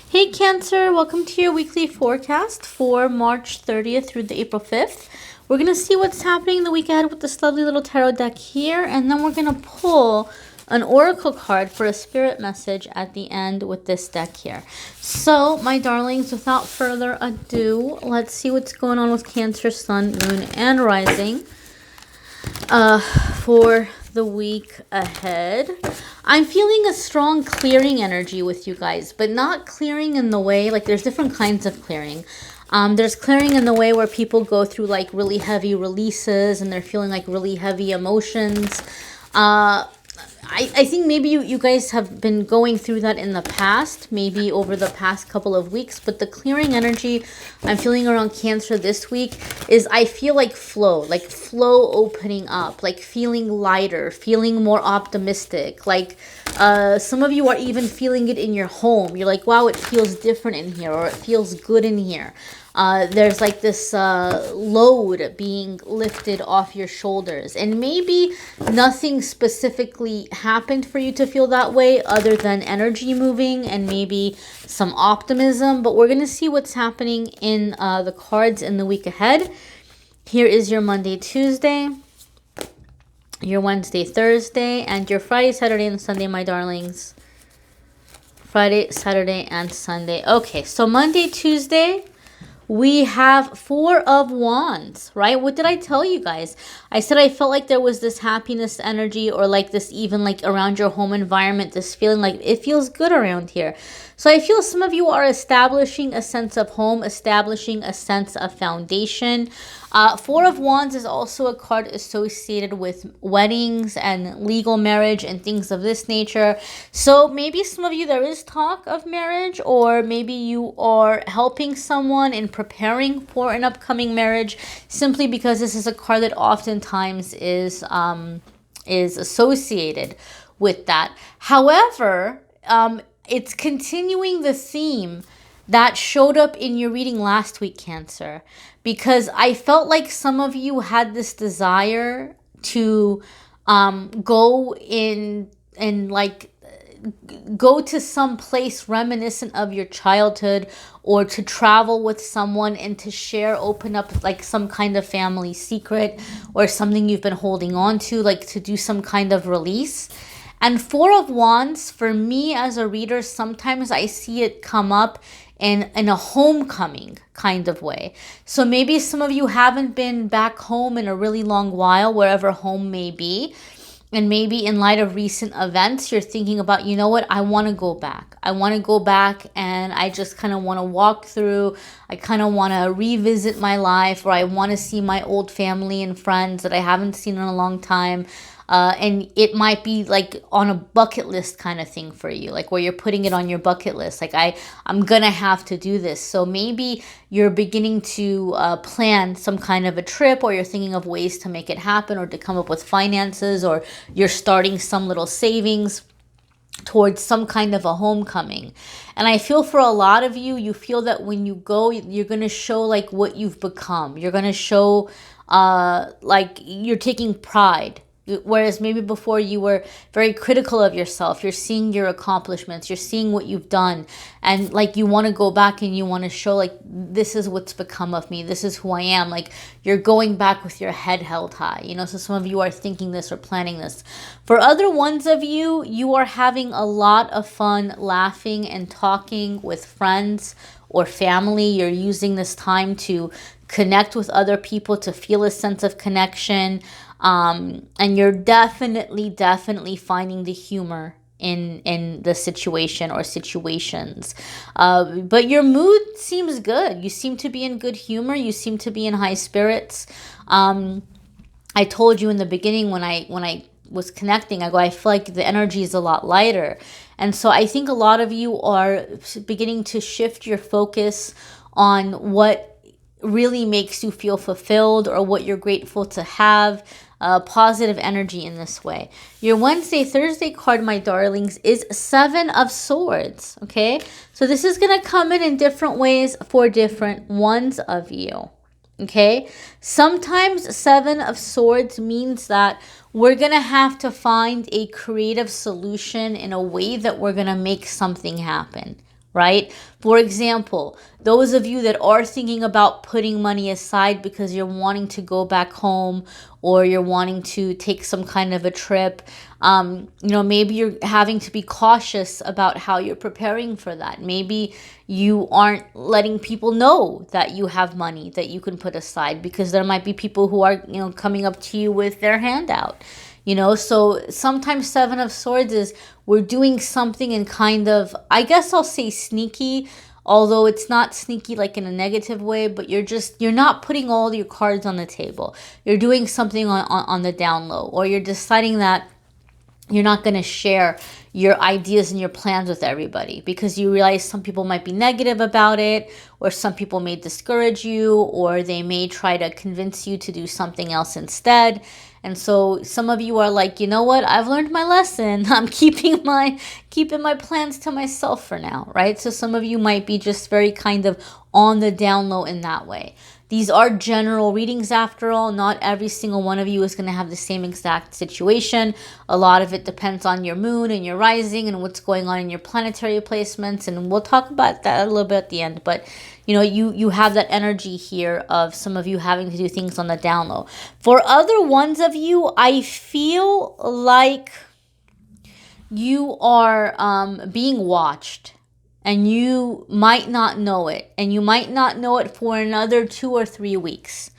Hey Cancer, welcome to your weekly forecast for March 30th through the April 5th. We're going to see what's happening the week ahead with this lovely little tarot deck here, and then we're going to pull an oracle card for a spirit message at the end with this deck here. So, my darlings, without further ado, let's see what's going on with Cancer, Sun, Moon, and Rising for the week ahead. I'm feeling a strong clearing energy with you guys, but not clearing in the way, like there's different kinds of clearing. There's clearing in the way where people go through like really heavy releases and they're feeling like really heavy emotions. I think maybe you guys have been going through that in the past, maybe over the past couple of weeks, but the clearing energy I'm feeling around Cancer this week is I feel like flow opening up, like feeling lighter, feeling more optimistic. Like some of you are even feeling it in your home. You're like, wow, it feels different in here, or it feels good in here. There's like this load being lifted off your shoulders, and maybe nothing specifically happened for you to feel that way other than energy moving and maybe some optimism. But we're going to see what's happening in the cards in the week ahead. Here is your Monday, Tuesday, your Wednesday, Thursday, and your Friday, Saturday, and Sunday, my darlings. Friday, Saturday, and Sunday. Okay, so Monday, Tuesday, we have Four of Wands, right? What did I tell you guys? I said I felt like there was this happiness energy, or like this even like around your home environment, this feeling like it feels good around here. So I feel some of you are establishing a sense of home, establishing a sense of foundation. Four of Wands is also a card associated with weddings and legal marriage and things of this nature. So maybe some of you, there is talk of marriage, or maybe you are helping someone in preparing for an upcoming marriage, simply because this is a card that oftentimes is associated with that. However, it's continuing the theme that showed up in your reading last week, Cancer, because I felt like some of you had this desire to go in and like go to some place reminiscent of your childhood, or to travel with someone and to share, open up like some kind of family secret or something you've been holding on to, like to do some kind of release. And Four of Wands, for me as a reader, sometimes I see it come up in a homecoming kind of way. So maybe some of you haven't been back home in a really long while, wherever home may be. And maybe in light of recent events, you're thinking about, you know what, I want to go back. I want to go back, and I just kind of want to walk through. I kind of want to revisit my life, or I want to see my old family and friends that I haven't seen in a long time. And it might be like on a bucket list kind of thing for you, like where you're putting it on your bucket list. Like I'm gonna have to do this. So maybe you're beginning to plan some kind of a trip, or you're thinking of ways to make it happen, or to come up with finances, or you're starting some little savings towards some kind of a homecoming. And I feel for a lot of you, you feel that when you go, you're going to show like what you've become. You're going to show like you're taking pride. Whereas maybe before you were very critical of yourself. You're seeing your accomplishments. You're seeing what you've done. And like you want to go back and you want to show like, this is what's become of me. This is who I am. Like you're going back with your head held high. You know, so some of you are thinking this or planning this. For other ones of you, you are having a lot of fun laughing and talking with friends or family. You're using this time to connect with other people, to feel a sense of connection. And you're definitely finding the humor in the situation or situations. But your mood seems good. You seem to be in good humor. You seem to be in high spirits. I told you in the beginning when I was connecting, I feel like the energy is a lot lighter. And so I think a lot of you are beginning to shift your focus on what really makes you feel fulfilled, or what you're grateful to have. Positive energy in this way. Your Wednesday, Thursday card, my darlings, is Seven of Swords. Okay, so this is going to come in different ways for different ones of you. Okay, sometimes Seven of Swords means that we're going to have to find a creative solution in a way that we're going to make something happen. right? For example, those of you that are thinking about putting money aside because you're wanting to go back home or you're wanting to take some kind of a trip, maybe you're having to be cautious about how you're preparing for that. Maybe you aren't letting people know that you have money that you can put aside because there might be people who are, coming up to you with their hand out. So sometimes Seven of Swords is we're doing something in kind of, I guess I'll say sneaky, although it's not sneaky like in a negative way, but you're not putting all your cards on the table. You're doing something on the down low, or you're deciding that you're not going to share your ideas and your plans with everybody because you realize some people might be negative about it, or some people may discourage you, or they may try to convince you to do something else instead. And so some of you are like, you know what? I've learned my lesson. I'm keeping my plans to myself for now, right? So some of you might be just very kind of on the down low in that way. These are general readings after all. Not every single one of you is going to have the same exact situation. A lot of it depends on your moon and your rising and what's going on in your planetary placements. And we'll talk about that a little bit at the end. But, you have that energy here of some of you having to do things on the down low. For other ones of you, I feel like you are being watched. And you might not know it. And you might not know it for another 2 or 3 weeks.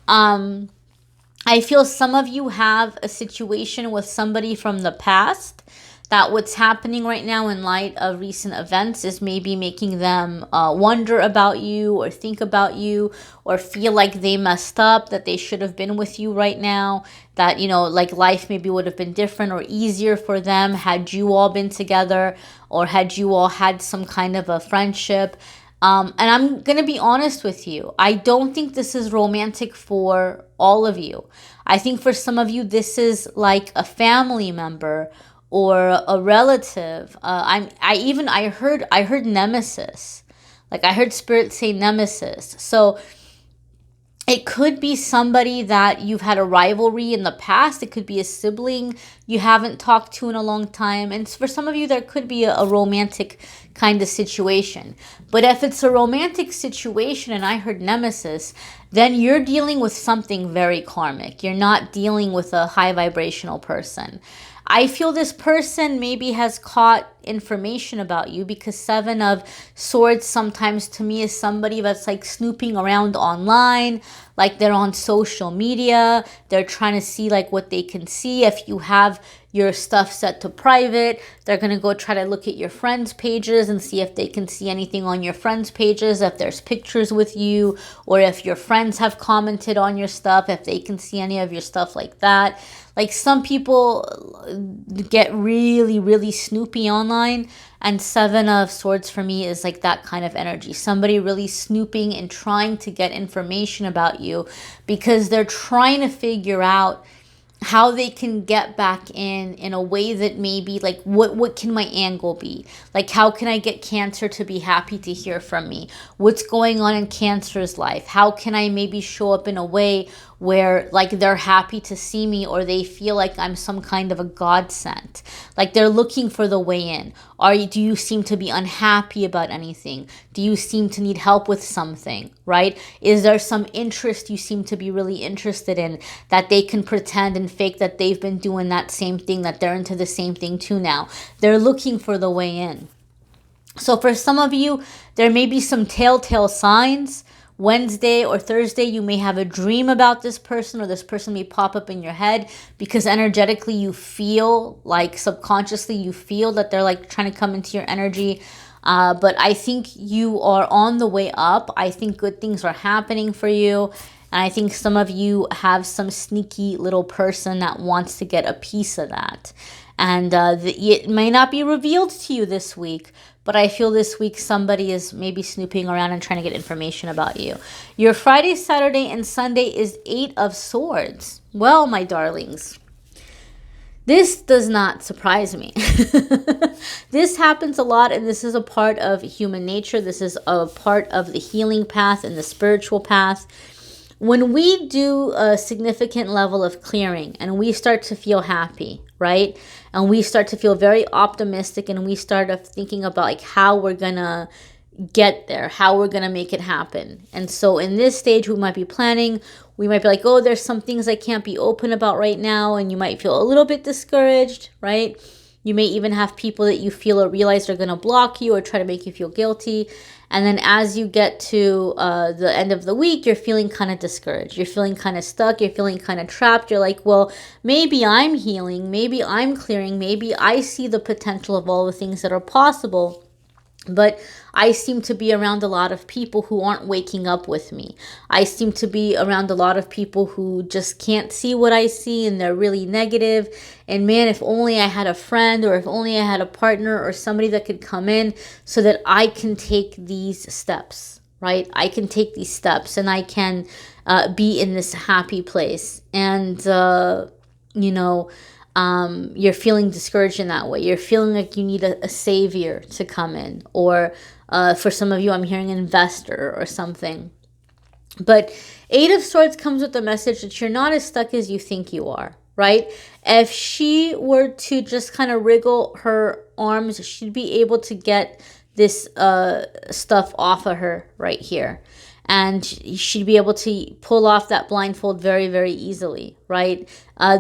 I feel some of you have a situation with somebody from the past that what's happening right now in light of recent events is maybe making them wonder about you or think about you or feel like they messed up, that they should have been with you right now, that, like life maybe would have been different or easier for them had you all been together or had you all had some kind of a friendship. And I'm going to be honest with you. I don't think this is romantic for all of you. I think for some of you, this is like a family member or a relative. I heard nemesis. Like I heard spirit say nemesis. So it could be somebody that you've had a rivalry in the past. It could be a sibling you haven't talked to in a long time. And for some of you, there could be a romantic kind of situation. But if it's a romantic situation and I heard nemesis, then you're dealing with something very karmic. You're not dealing with a high vibrational person. I feel this person maybe has caught information about you because Seven of Swords sometimes to me is somebody that's like snooping around online, like they're on social media. They're trying to see like what they can see. If you have your stuff set to private, they're going to go try to look at your friends' pages and see if they can see anything on your friends' pages, if there's pictures with you, or if your friends have commented on your stuff, if they can see any of your stuff like that. Like some people get really, really snoopy online, and Seven of Swords for me is like that kind of energy. Somebody really snooping and trying to get information about you because they're trying to figure out how they can get back in a way that maybe like what can my angle be? Like how can I get Cancer to be happy to hear from me? What's going on in Cancer's life? How can I maybe show up in a way where like they're happy to see me or they feel like I'm some kind of a godsend? Like they're looking for the way in. Do you seem to be unhappy about anything? Do you seem to need help with something, right? Is there some interest you seem to be really interested in that they can pretend and fake that they've been doing that same thing, that they're into the same thing too now? They're looking for the way in. So for some of you, there may be some telltale signs. Wednesday or Thursday, you may have a dream about this person, or this person may pop up in your head because energetically you feel like subconsciously you feel that they're like trying to come into your energy. But I think you are on the way up. I think good things are happening for you. And I think some of you have some sneaky little person that wants to get a piece of that. And it may not be revealed to you this week, but I feel this week somebody is maybe snooping around and trying to get information about you. Your Friday, Saturday, and Sunday is 8 of Swords. Well, my darlings, this does not surprise me. This happens a lot, and this is a part of human nature. This is a part of the healing path and the spiritual path. When we do a significant level of clearing and we start to feel happy, right? And we start to feel very optimistic, and we start thinking about like how we're gonna get there, how we're gonna make it happen. And so in this stage, we might be planning, we might be like, oh, there's some things I can't be open about right now, and you might feel a little bit discouraged, right? You may even have people that you feel or realize are gonna block you or try to make you feel guilty. And then as you get to the end of the week, you're feeling kind of discouraged. You're feeling kind of stuck. You're feeling kind of trapped. You're like, well, maybe I'm healing. Maybe I'm clearing. Maybe I see the potential of all the things that are possible. But I seem to be around a lot of people who aren't waking up with me. I seem to be around a lot of people who just can't see what I see, and they're really negative. And man, if only I had a friend, or if only I had a partner or somebody that could come in so that I can take these steps, right? I can take these steps and I can be in this happy place. And, you're feeling discouraged in that way. You're feeling like you need a savior to come in, or for some of you, I'm hearing investor or something. But Eight of Swords comes with the message that you're not as stuck as you think you are, right? If she were to just kind of wriggle her arms, she'd be able to get this stuff off of her right here. And she'd be able to pull off that blindfold very, very easily, right?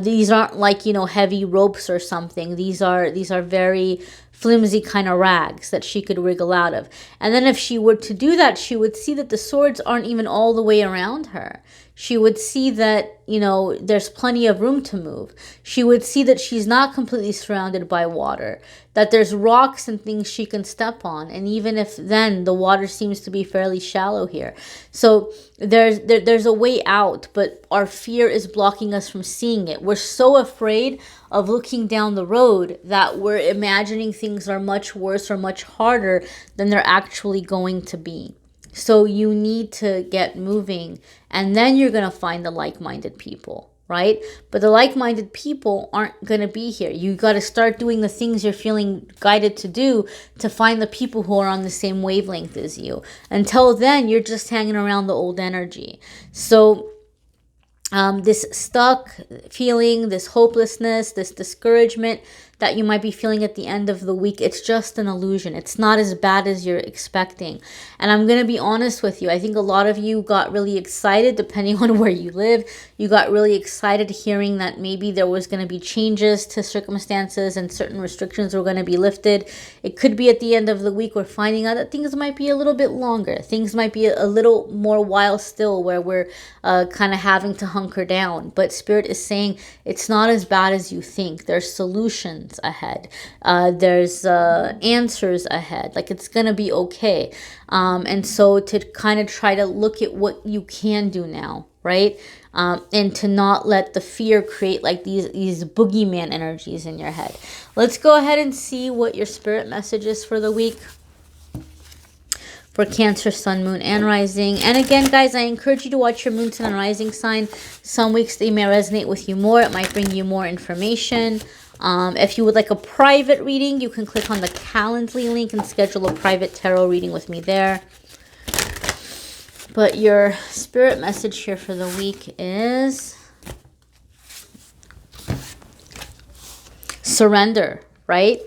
These aren't like, heavy ropes or something. These are very flimsy kind of rags that she could wriggle out of. And then if she were to do that, she would see that the swords aren't even all the way around her. She would see that, there's plenty of room to move. She would see that she's not completely surrounded by water, that there's rocks and things she can step on. And even if then the water seems to be fairly shallow here. So there's a way out, but our fear is blocking us from seeing it. We're so afraid of looking down the road that we're imagining things are much worse or much harder than they're actually going to be. So you need to get moving, and then you're going to find the like-minded people, right? But the like-minded people aren't going to be here. You got to start doing the things you're feeling guided to do to find the people who are on the same wavelength as you. Until then, you're just hanging around the old energy. So this stuck feeling, this hopelessness, this discouragement that you might be feeling at the end of the week, it's just an illusion. It's not as bad as you're expecting. And I'm going to be honest with you. I think a lot of you got really excited, depending on where you live. You got really excited hearing that maybe there was going to be changes to circumstances and certain restrictions were going to be lifted. It could be at the end of the week we're finding out that things might be a little bit longer. Things might be a little more while still, where we're kind of having to hunker down. But Spirit is saying it's not as bad as you think. There's solutions ahead. There's answers ahead. Like, it's gonna be okay. And so to kind of try to look at what you can do now, right? And to not let the fear create like these boogeyman energies in your head. Let's go ahead and see what your spirit message is for the week. For Cancer, Sun, Moon, and Rising. And again, guys, I encourage you to watch your Moon, Sun, and Rising sign. Some weeks they may resonate with you more. It might bring you more information. If you would like a private reading, you can click on the Calendly link and schedule a private tarot reading with me there. But your spirit message here for the week is surrender, right?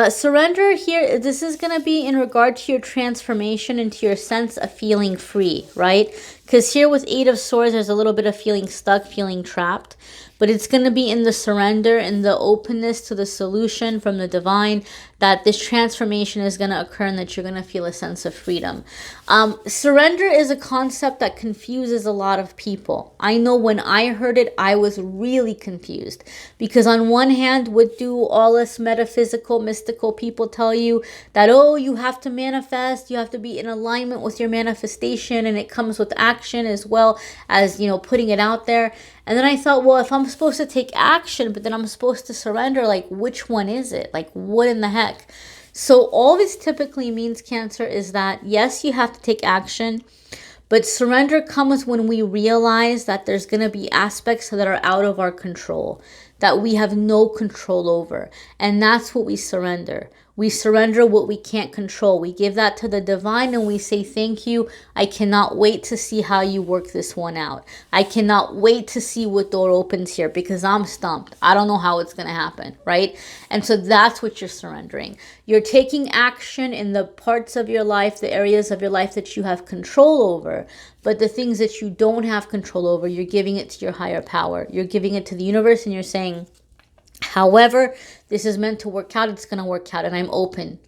Surrender here, this is going to be in regard to your transformation into your sense of feeling free, right? Because here with Eight of Swords, there's a little bit of feeling stuck, feeling trapped. But it's going to be in the surrender and the openness to the solution from the divine that this transformation is going to occur, and that you're going to feel a sense of freedom. Surrender is a concept that confuses a lot of people. I know when I heard it, I was really confused. Because on one hand, what do all us metaphysical, mystical people tell you? That, oh, you have to manifest, you have to be in alignment with your manifestation, and it comes with action as well as, putting it out there. And then I thought, well, if I'm supposed to take action, but then I'm supposed to surrender, like, which one is it? Like, what in the heck? So all this typically means, Cancer, is that, yes, you have to take action, but surrender comes when we realize that there's going to be aspects that are out of our control, that we have no control over. And that's what we surrender. We surrender what we can't control. We give that to the divine and we say, thank you. I cannot wait to see how you work this one out. I cannot wait to see what door opens here because I'm stumped. I don't know how it's going to happen, right? And so that's what you're surrendering. You're taking action in the parts of your life, the areas of your life that you have control over. But the things that you don't have control over, you're giving it to your higher power. You're giving it to the universe and you're saying, however this is meant to work out, it's going to work out, and I'm open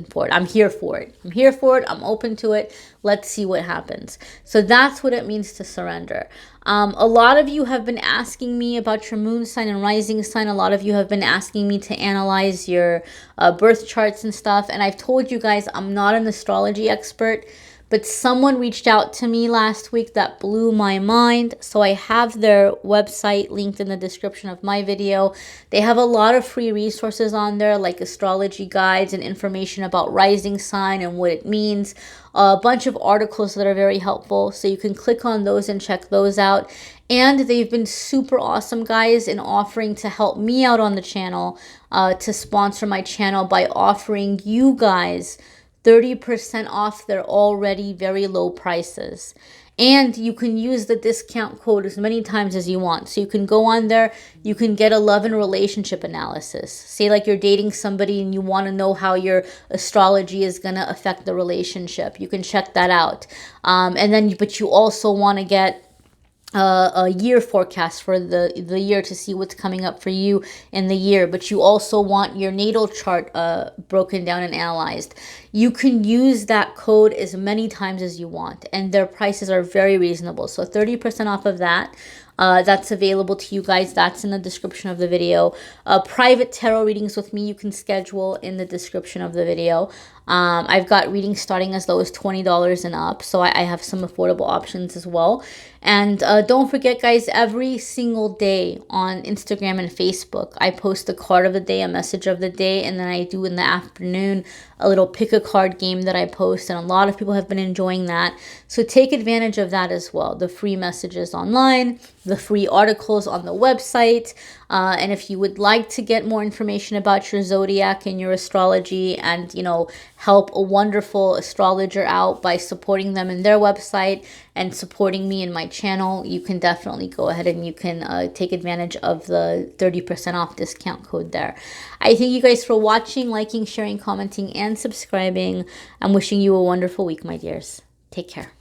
for it. I'm here for it. I'm open to it. Let's see what happens. So that's what it means to surrender. A lot of you have been asking me about your moon sign and rising sign. A lot of you have been asking me to analyze your birth charts and stuff, and I've told you guys I'm not an astrology expert. But someone reached out to me last week that blew my mind. So I have their website linked in the description of my video. They have a lot of free resources on there, like astrology guides and information about rising sign and what it means. A bunch of articles that are very helpful. So you can click on those and check those out. And they've been super awesome, guys, in offering to help me out on the channel, to sponsor my channel by offering you guys 30% off their already very low prices. And you can use the discount code as many times as you want. So you can go on there, you can get a love and relationship analysis. Say like you're dating somebody and you want to know how your astrology is going to affect the relationship. You can check that out. But you also want to get a year forecast for the year to see what's coming up for you in the year, but you also want your natal chart broken down and analyzed. You can use that code as many times as you want, and their prices are very reasonable. So 30% off of that. That's available to you guys. That's in the description of the video. Private tarot readings with me you can schedule in the description of the video. I've got readings starting as low as $20 and up, so I have some affordable options as well. And don't forget, guys, every single day on Instagram and Facebook, I post a card of the day, a message of the day, and then I do in the afternoon a little pick a card game that I post, and a lot of people have been enjoying that. So take advantage of that as well. The free messages online, the free articles on the website. And if you would like to get more information about your zodiac and your astrology and, you know, help a wonderful astrologer out by supporting them in their website and supporting me in my channel, you can definitely go ahead and you can take advantage of the 30% off discount code there. I thank you guys for watching, liking, sharing, commenting, and subscribing. I'm wishing you a wonderful week, my dears. Take care.